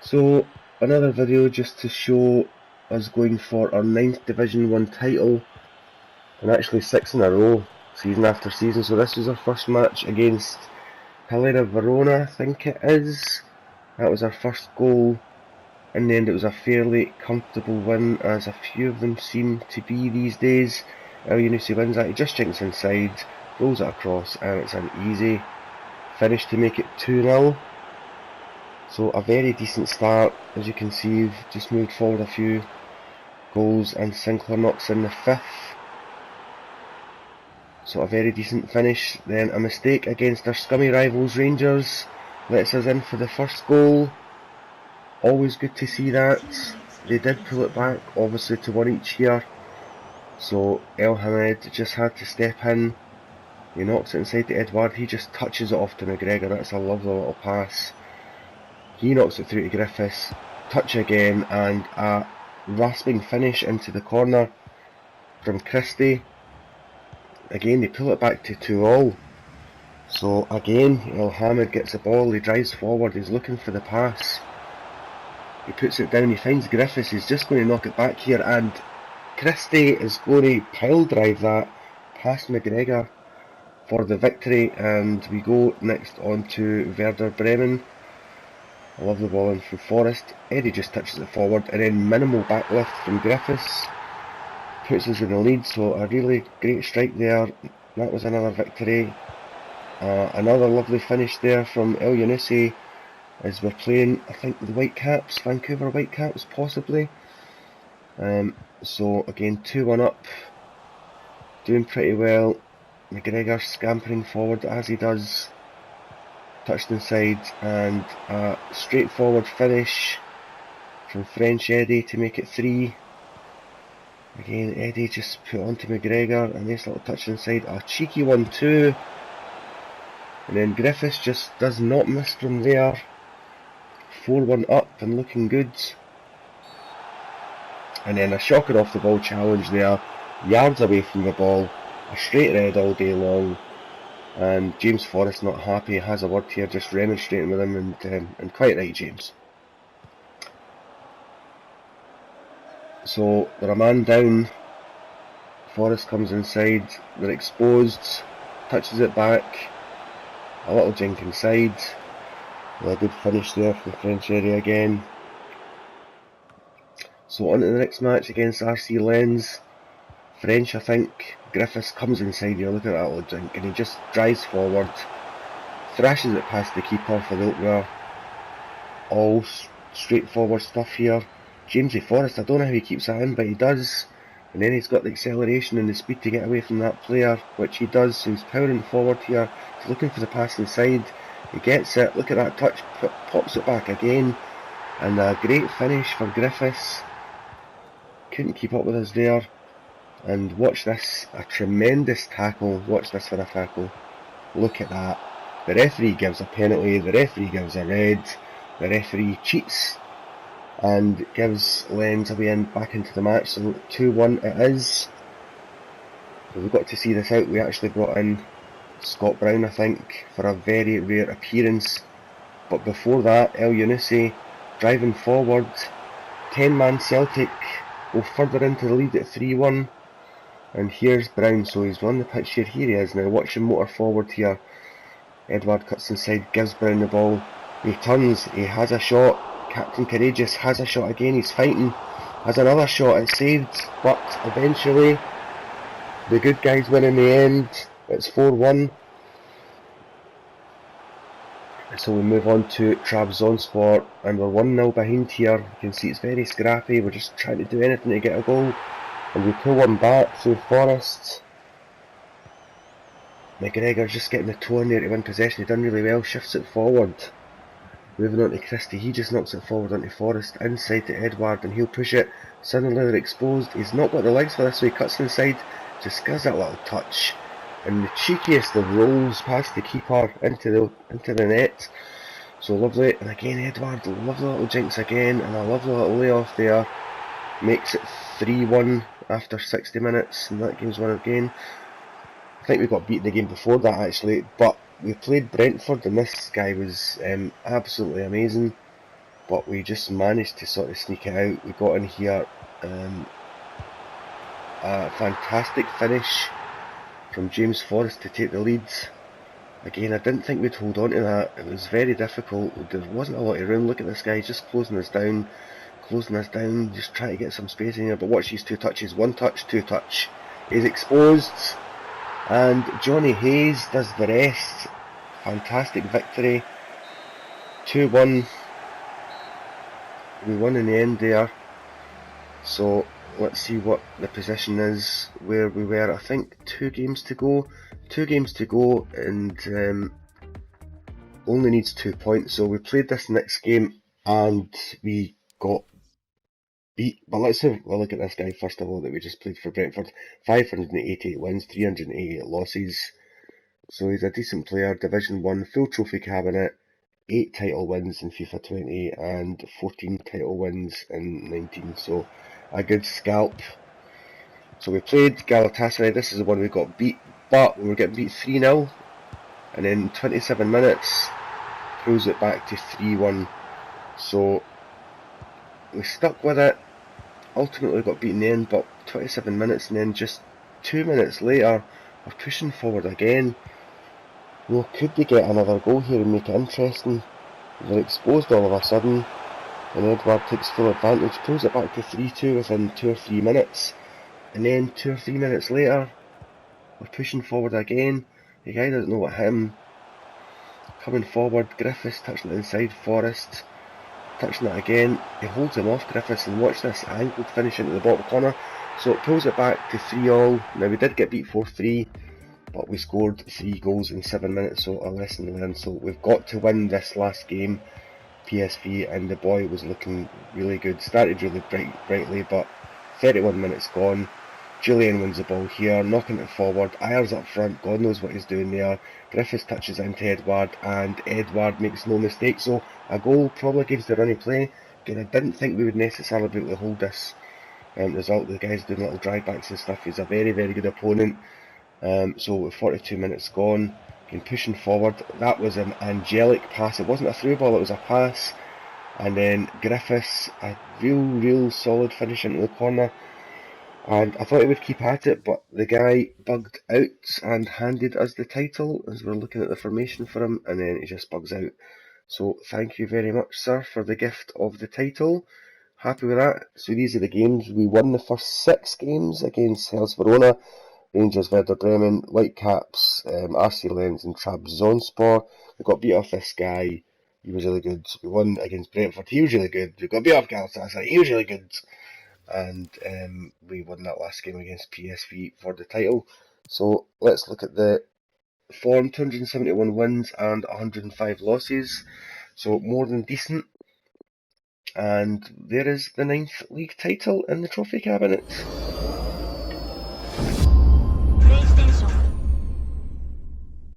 So another video just to show us going for our 9th Division 1 title, and actually 6 in a row, season after season. So this was our first match against Helena Verona, I think it is. That was our first goal. In the end it was a fairly comfortable win, as a few of them seem to be these days. El Yunusi wins that, he just jinks inside, rolls it across, and it's an easy finish to make it 2-0. So a very decent start. As you can see, we've just moved forward a few goals, and Sinclair knocks in the 5th. So a very decent finish. Then a mistake against our scummy rivals Rangers lets us in for the first goal. Always good to see that. They did pull it back, obviously to 1 each here. So El Hamed just had to step in. He knocks it inside to Edward. He just touches it off to McGregor. That's a lovely little pass. He knocks it through to Griffiths, touch again, and a rasping finish into the corner from Christie. Again, they pull it back to 2-all. So again, El Hamed gets the ball, he drives forward, he's looking for the pass. He puts it down, he finds Griffiths, he's just going to knock it back here, and Christie is going to pile drive that past McGregor for the victory, and we go next on to Werder Bremen. I love the ball in from Forrest. Eddie just touches it forward, and then minimal backlift from Griffiths puts us in the lead. So a really great strike there. That was another victory. Another lovely finish there from El Yunusi, as we're playing, I think, the Whitecaps, Vancouver Whitecaps possibly. So again, 2-1 up, doing pretty well. McGregor scampering forward as he does. Touched inside, and a straightforward finish from French Eddie to make it 3. Again, Eddie just put onto McGregor, a nice little touch inside, a cheeky 1-2, and then Griffiths just does not miss from there. 4-1 up and looking good. And then a shocker off the ball challenge there, yards away from the ball, a straight red all day long. And James Forrest not happy, has a word here, just remonstrating with him, and quite right, James. So they're a man down. Forrest comes inside, they're exposed, touches it back, a little jink inside, a good finish there from the French area again. So on to the next match against RC Lens. French, I think. Griffiths comes inside here, look at that little jink, and he just drives forward, thrashes it past the keeper for the opener. All straightforward stuff here. Jamesy Forrest, I don't know how he keeps that in, but he does. And then he's got the acceleration and the speed to get away from that player, which he does, so he's powering forward here. He's looking for the pass inside, he gets it, look at that touch, pops it back again, and a great finish for Griffiths. Couldn't keep up with us there. And watch this, a tremendous tackle. Watch this for a tackle. Look at that. The referee gives a penalty, the referee gives a red, the referee cheats and gives Lens a way in back into the match. So 2-1 it is. So we've got to see this out. We actually brought in Scott Brown, I think, for a very rare appearance. But before that, El Yunusi driving forward. 10-man Celtic go further into the lead at 3-1. And here's Brown, so he's on the pitch here, here he is now, watch him motor forward here. Edward cuts inside, gives Brown the ball, he turns, he has a shot, Captain Courageous has a shot again, he's fighting, has another shot, it's saved, but eventually the good guys win in the end. It's 4-1. So we move on to Trabzonspor, and we're 1-0 behind here. You can see it's very scrappy, we're just trying to do anything to get a goal. And we pull one back through Forrest. McGregor's just getting the toe in there to win possession. He done really well, shifts it forward. Moving on to Christie, he just knocks it forward onto Forrest, inside to Edward, and he'll push it. Suddenly they're exposed. He's not got the legs for this, so he cuts inside, just gives that little touch. And the cheekiest of rolls past the keeper into the net. So lovely. And again, Edward, lovely little jinx again, and a lovely little layoff there. Makes it 3-1 after 60 minutes, and that game's won again. I think we got beaten the game before that actually, but we played Brentford, and this guy was absolutely amazing. but we just managed to sort of sneak it out. We got in here, a fantastic finish from James Forrest to take the lead. Again, I didn't think we'd hold on to that. It was very difficult. There wasn't a lot of room. Look at this guy just closing us down, just trying to get some space in here. But watch these two touches. One touch, two touch. He's exposed, and Johnny Hayes does the rest. Fantastic victory. 2-1. We won in the end there. So let's see what the position is where we were. I think 2 games to go. 2 games to go, and only needs 2 points. So we played this next game and we got beat. But let's have a look at this guy first of all that we just played for Brentford. 588 wins, 388 losses. So he's a decent player. Division 1, full trophy cabinet, 8 title wins in FIFA 20 and 14 title wins in 19. So a good scalp. So we played Galatasaray. This is the one we got beat, but we were getting beat 3-0, and then 27 minutes pulls it back to 3-1. So we stuck with it. Ultimately got beaten in the end, but 27 minutes, and then just 2 minutes later we're pushing forward again. You know, could they get another goal here and make it interesting? They're exposed all of a sudden, and Edward takes full advantage, pulls it back to 3-2 within 2 or 3 minutes, and then 2 or 3 minutes later we're pushing forward again. The guy doesn't know what hit him. Coming forward, Griffiths touching it inside, Forrest touching it again. He holds him off, Griffiths, and watch this angled finish into the bottom corner. So it pulls it back to 3-all. Now we did get beat 4-3, but we scored 3 goals in 7 minutes, so a lesson learned. So we've got to win this last game, PSV, and the boy was looking really good. Started really brightly, but 31 minutes gone. Julian wins the ball here, knocking it forward. Ayers up front, God knows what he's doing there. Griffiths touches into Edward, and Edward makes no mistake. So a goal probably gives the running play. Again, I didn't think we would necessarily be able to hold this result. The guy's doing little drive backs and stuff. He's a very, very good opponent. So with 42 minutes gone, again pushing forward. That was an angelic pass. It wasn't a through ball, it was a pass. And then Griffiths, a real solid finish into the corner. And I thought he would keep at it, but the guy bugged out and handed us the title as we're looking at the formation for him, and then he just bugs out. So thank you very much, sir, for the gift of the title. Happy with that. So these are the games. We won the first 6 games against Hellas Verona, Rangers, Werder Bremen, Whitecaps, RC Lens and Trabzonspor. We got beat off this guy. He was really good. We won against Brentford. He was really good. We got beat off Galatasaray. He was really good. And we won that last game against PSV for the title. So let's look at the form. 271 wins and 105 losses, so more than decent. And there is the 9th league title in the trophy cabinet.